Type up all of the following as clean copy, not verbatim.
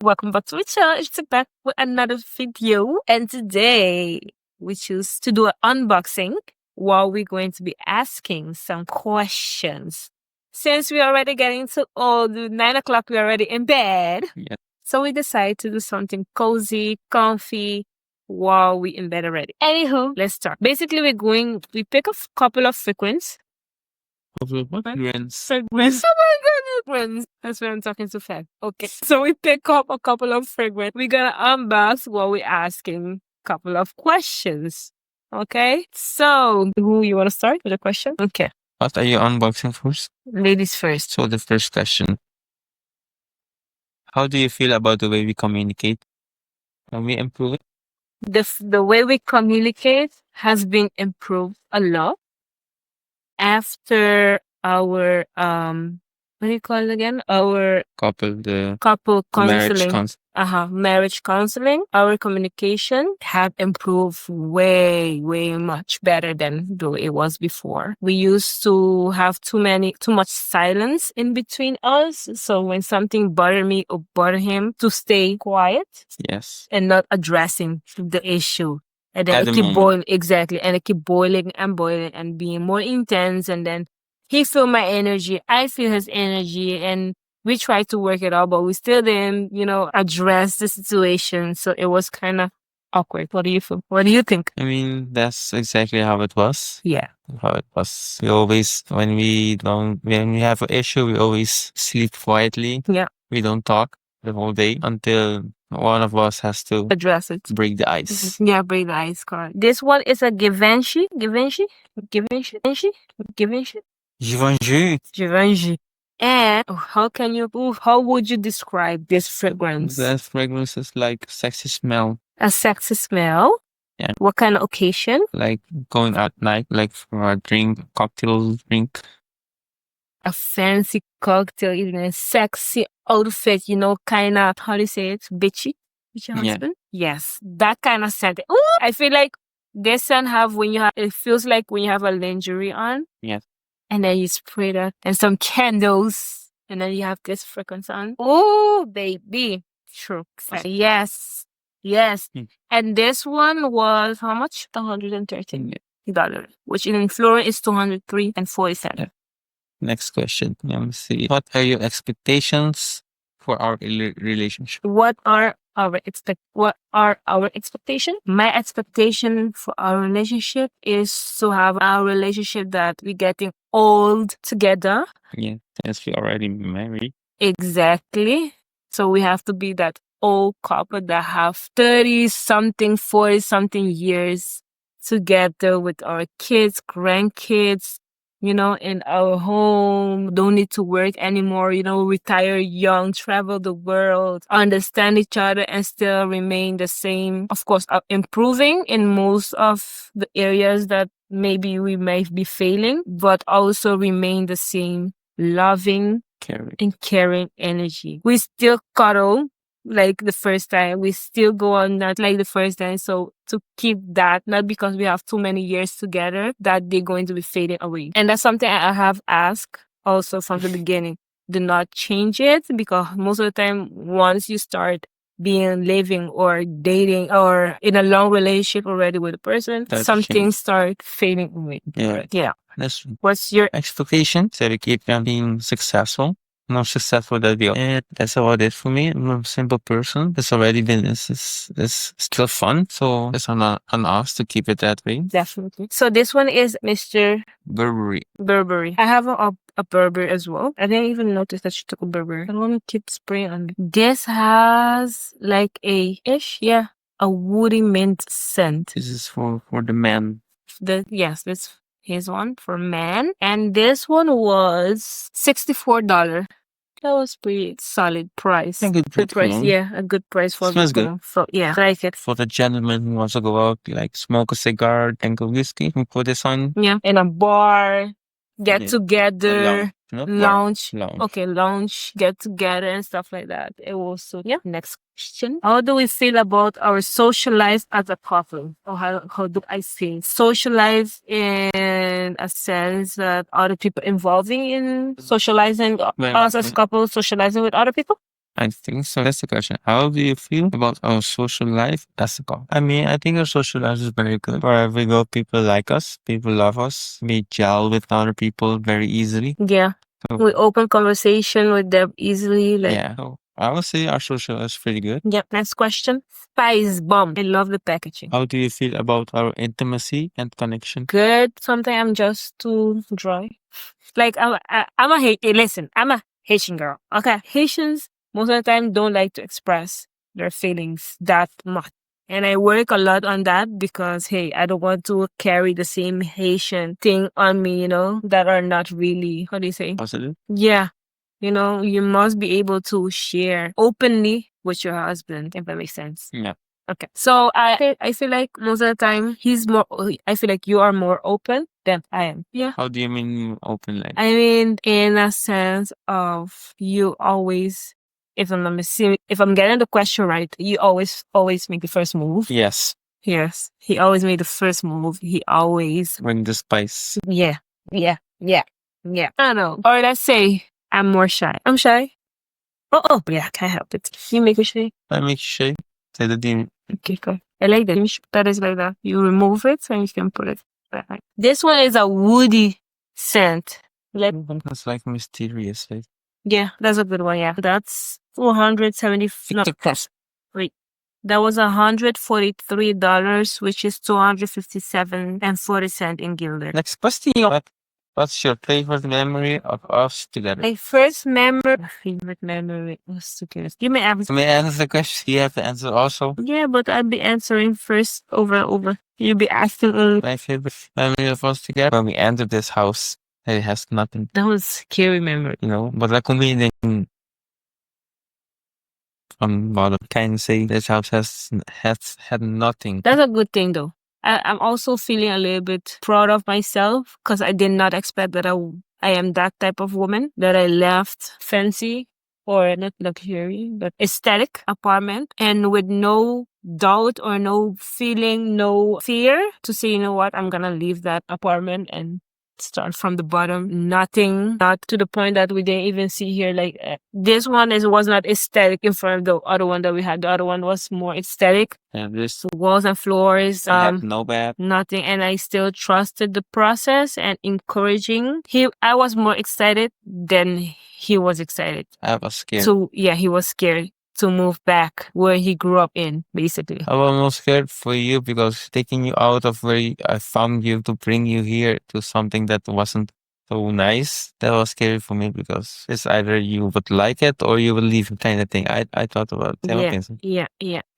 Welcome back to the channel. It's back with another video. And today we choose to do an unboxing while we're going to be asking some questions. Since we're already getting to the 9 o'clock, we're already in bed. Yeah. So we decided to do something cozy, comfy while we in bed already. Anywho, let's start. Basically, we pick a couple of frequencies. Fragrance. Oh my god, friends. That's why I'm talking too fast. Okay. So we pick up a couple of fragments. We're gonna unbox while we're asking a couple of questions. Okay? So who you wanna start with a question? Okay. What are you unboxing first? Ladies first. So the first question. How do you feel about the way we communicate? Can we improve it? The way we communicate has been improved a lot after our what do you call it again? Our The couple marriage counseling. Marriage counseling. Our communication have improved way much better than though it was before. We used to have too much silence in between us. So when something bothered me or bothered him, to stay quiet Yes. and not addressing the issue. And then At it the keep moment. boiling, exactly. And it keep boiling and being more intense. And then he feel my energy, I feel his energy, and we tried to work it out, but we still didn't, address the situation. So it was kind of awkward. What do you feel? What do you think? I mean, that's exactly how it was. Yeah. How it was. We always, when we have an issue, we always sleep quietly. Yeah. We don't talk the whole day until one of us has to address it. break the ice. Yeah, break the ice, correct. This one is a Givenchy. Givenchy. And how would you describe this fragrance? That fragrance is like sexy smell. A sexy smell? Yeah. What kind of occasion? Like going at night, like for a cocktail drink. A fancy cocktail, even a sexy outfit, kind of, how do you say it? Bitchy? With your Yeah. husband? Yes. That kind of scent. Ooh, I feel like this scent it feels like when you have a lingerie on. Yes. And then you spray that and some candles. And then you have this fragrance on. Oh, baby. True. Yes. And this one was how much? $113, which in Florida is $203.40. Next question. Let me see. What are your expectations for our relationship? What are our expectations? My expectation for our relationship is to have our relationship that we're getting old together. Yeah, since we already married. Exactly. So we have to be that old couple that have 30-something, 40-something years together with our kids, grandkids, in our home, don't need to work anymore, retire young, travel the world, understand each other and still remain the same. Of course, improving in most of the areas that maybe we might be failing, but also remain the same loving and caring energy. We still cuddle like the first time. We still go on that like the first time. So to keep that, not because we have too many years together, that they're going to be fading away. And that's something I have asked also from the beginning. Do not change it, because most of the time, once you start living or dating or in a long relationship already with a person, something start fading away. Yeah. That's What's your expectation? So to keep being successful. Not successful that we are. And that's about it for me. I'm a simple person. It's already been, it's still fun. So it's on us to keep it that way. Definitely. So this one is Mr. Burberry. I have a Burberry as well. I didn't even notice that she took a Burberry. I want to keep spraying on it. This has like a woody mint scent. This is for the man. This is one for man. And this one was $64. That was pretty solid price. A good price. cologne. Yeah, a good price for Smells good. So yeah, I like it. For the gentleman who wants to go out, like smoke a cigar, drink a whiskey, and put this on. Yeah, in a bar, get together, lounge. Okay, lounge, get together and stuff like that. It was so yeah. Next question. How do we feel about our social life as a couple? Or how do I say social life in a sense that other people involving in socializing us as couples, socializing with other people? I think so. That's the question. How do you feel about our social life as a couple? I mean, I think our social life is very good. Wherever we go, people like us, people love us. We gel with other people very easily. Yeah. So, We open conversation with them easily. Like, yeah. So I would say our social life is pretty good. yep. Next question. Spice bomb. I love the packaging. How do you feel about our intimacy and connection? Good. Sometimes I'm just too dry. Like I'm a listen, I'm a Haitian girl. Okay. Haitians most of the time don't like to express their feelings that much. And I work a lot on that because hey, I don't want to carry the same Haitian thing on me, that are not really, how do you say? Positive? Yeah. You must be able to share openly with your husband, if that makes sense. Yeah. Okay. So I feel like most of the time I feel like you are more open than I am. Yeah. How do you mean open line? I mean, in a sense of you always, if I'm getting the question right, you always make the first move. Yes. Yes. He always made the first move. He always, Bring the spice. yeah, yeah, yeah, yeah. I don't know. Or let's say I'm more shy. I'm shy. Oh, yeah, I can't help it. You make me shy. I make sure. Say the demon. Okay, cool. I like that. That is like that. You remove it and you can put it back. This one is a woody scent. That's like mysterious. Like, Yeah, that's a good one. Yeah, that's 270. No, wait, that was $143, which is 257.40 in Gilder. next question. What's your favorite memory of us together? My favorite memory was together. You may ask. May I answer the question? You have to answer also. Yeah, but I'll be answering first over and over. You'll be asking. My favorite memory of us together when we entered this house. It has nothing. That was scary memory. But like comedian from bottom can say this house has had nothing. That's a good thing though. I'm also feeling a little bit proud of myself because I did not expect that I am that type of woman, that I left fancy or not luxury, but aesthetic apartment and with no doubt or no feeling, no fear to say, you know what, I'm going to leave that apartment and start from the bottom. Nothing, not to the point that we didn't even see here. Like this one was not aesthetic in front of the other one that we had. The other one was more aesthetic. And this Walls and floors, had no bad. nothing. And I still trusted the process and encouraging. I was more excited than he was excited. I was scared. So yeah, he was scared to move back where he grew up in, basically. I was most scared for you because taking you out of where I found you to bring you here to something that wasn't so nice. That was scary for me because it's either you would like it or you will leave kind of thing. I thought about it. Yeah.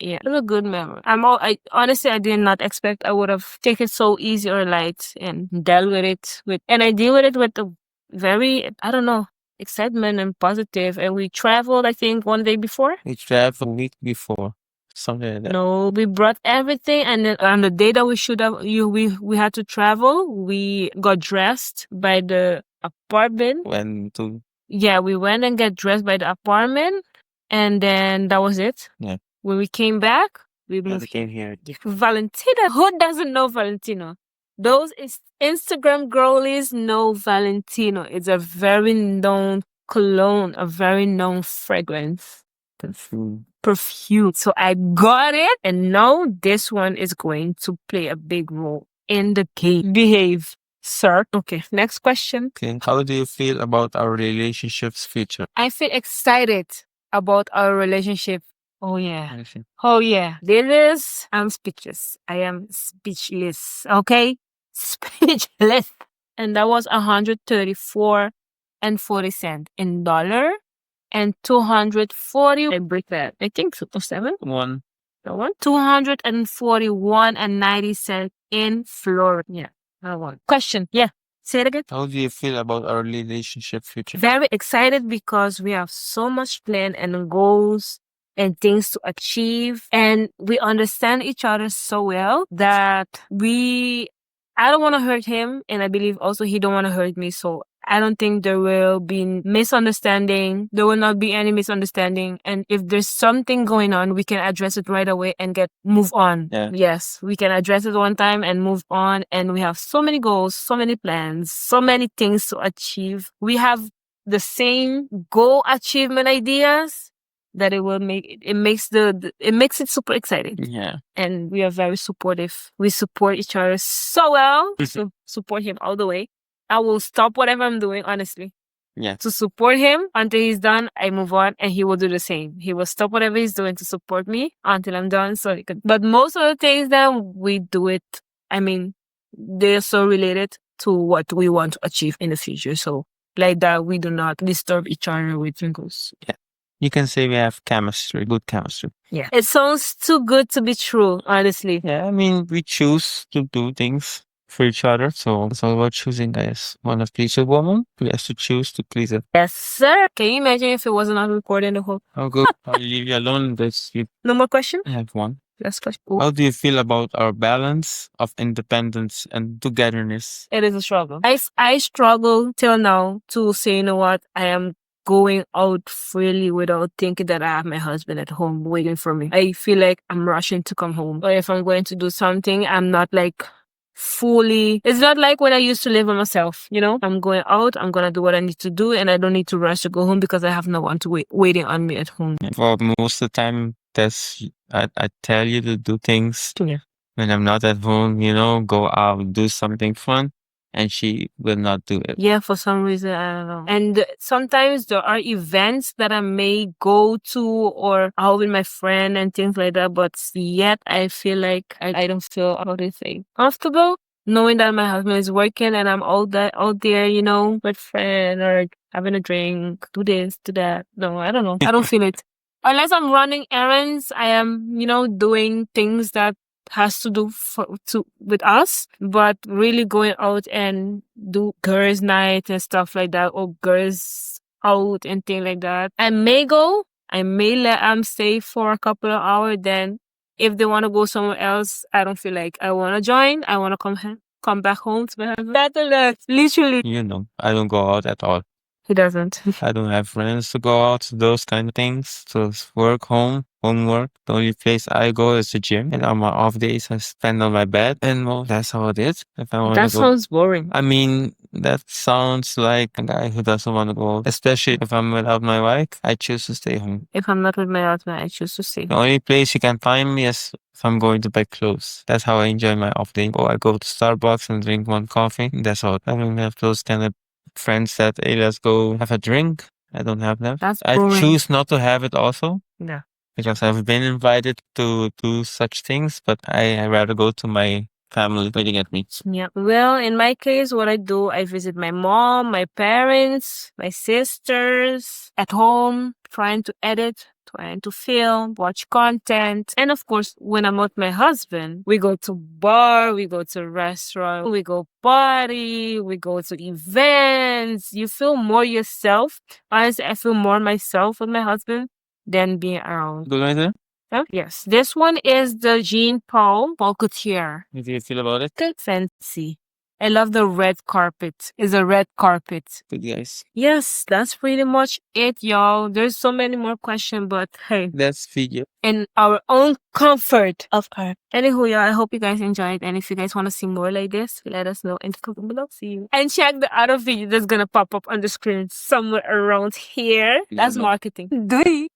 It was a good memory. I honestly, I did not expect I would have taken it so easy or light and dealt with it and I deal with it with a very, I don't know, excitement and positive. And we traveled, I think, one day before. We traveled a week before. Something like that. No, we brought everything, and then on the day that we had to travel, we got dressed by the apartment. We went and got dressed by the apartment, and then that was it. Yeah. When we came back, we moved. Came here. Valentina, who doesn't know Valentino? Those Instagram girlies know Valentino. It's a very known cologne, a very known fragrance. Perfume. So I got it, and now this one is going to play a big role in the game. Behave, sir. Okay, next question. Okay. How do you feel about our relationship's future? I feel excited about our relationship. Oh yeah. Oh yeah. I'm speechless. I am speechless. Okay? Speechless. And that was 134.40 in dollar and 240. I break that. I think so. 7? One. 241.90 in Florida. Yeah. That one. Question. Yeah. Say it again. How do you feel about our relationship future? Very excited because we have so much plan and goals and things to achieve. And we understand each other so well that I don't want to hurt him. And I believe also he don't want to hurt me. So I don't think there will be misunderstanding. There will not be any misunderstanding. And if there's something going on, we can address it right away and move on. Yeah. Yes, we can address it one time and move on. And we have so many goals, so many plans, so many things to achieve. We have the same goal achievement ideas. that it makes it makes it super exciting. Yeah. And we are very supportive. We support each other so well. So support him all the way. I will stop whatever I'm doing, honestly, Yeah. to support him until he's done. I move on, and he will do the same. He will stop whatever he's doing to support me until I'm done. So he could. But most of the things that we do it, I mean, they're so related to what we want to achieve in the future. So like that, we do not disturb each other with wrinkles. Yeah. You can say we have chemistry, good chemistry. Yeah. It sounds too good to be true, honestly. Yeah, I mean, we choose to do things for each other. So it's all about choosing, guys. Want to please a woman? We have to choose to please her. Yes, sir. Can you imagine if it wasn't on recording the whole? I'll go. I'll leave you alone. No more question? I have one. Last question. How do you feel about our balance of independence and togetherness? It is a struggle. I struggle till now to say, you know what, I am going out freely without thinking that I have my husband at home waiting for me. I feel like I'm rushing to come home. Or if I'm going to do something, I'm not like fully. It's not like when I used to live by myself, you know? I'm going out, I'm gonna do what I need to do, and I don't need to rush to go home because I have no one to waiting on me at home. Well, most of the time, I tell you to do things when I'm not at home, go out, do something fun, and she will not do it. Yeah, for some reason, I don't know. And sometimes there are events that I may go to or out with my friend and things like that, but yet I feel like I don't feel, how do you say, comfortable knowing that my husband is working and I'm out there, with friend or having a drink, do this, do that. No, I don't know. I don't feel it. Unless I'm running errands, I am, doing things that has to do with us, but really going out and do girls' night and stuff like that, or girls out and things like that. I may go. I may let them stay for a couple of hours. Then, if they want to go somewhere else, I don't feel like I want to join. I want to come back home to my husband. That's literally. I don't go out at all. He doesn't. I don't have friends to go out to those kind of things. So it's work, homework. The only place I go is the gym. And on my off days, I spend on my bed. And well, that's how it is. If I want to go. That sounds boring. I mean, that sounds like a guy who doesn't want to go out. Especially if I'm without my wife, I choose to stay home. If I'm not with my husband, I choose to stay The only place you can find me is if I'm going to buy clothes. That's how I enjoy my off day. Or I go to Starbucks and drink one coffee. That's all. I don't have those kind of friends that, hey, let's go have a drink. I don't have that. I choose not to have it also. Yeah. Because I've been invited to do such things, but I rather go to my family waiting at me. Yeah. Well, in my case, what I do, I visit my mom, my parents, my sisters at home, trying to edit, trying to film, watch content. And of course, when I'm with my husband, we go to bar, we go to restaurant, we go party, we go to events. You feel more yourself. Honestly, I feel more myself with my husband than being around. Good idea? Oh, yes. This one is the Jean Paul Couture. How do you feel about it? Good. Fancy. I love the red carpet. It's a red carpet. Good, guys. Yes, that's pretty much it, y'all. There's so many more questions, but hey. That's video. In our own comfort of art. Anywho, y'all, I hope you guys enjoyed. And if you guys want to see more like this, let us know in the comment below. See you. And check the other video that's going to pop up on the screen somewhere around here. That's marketing. Do it.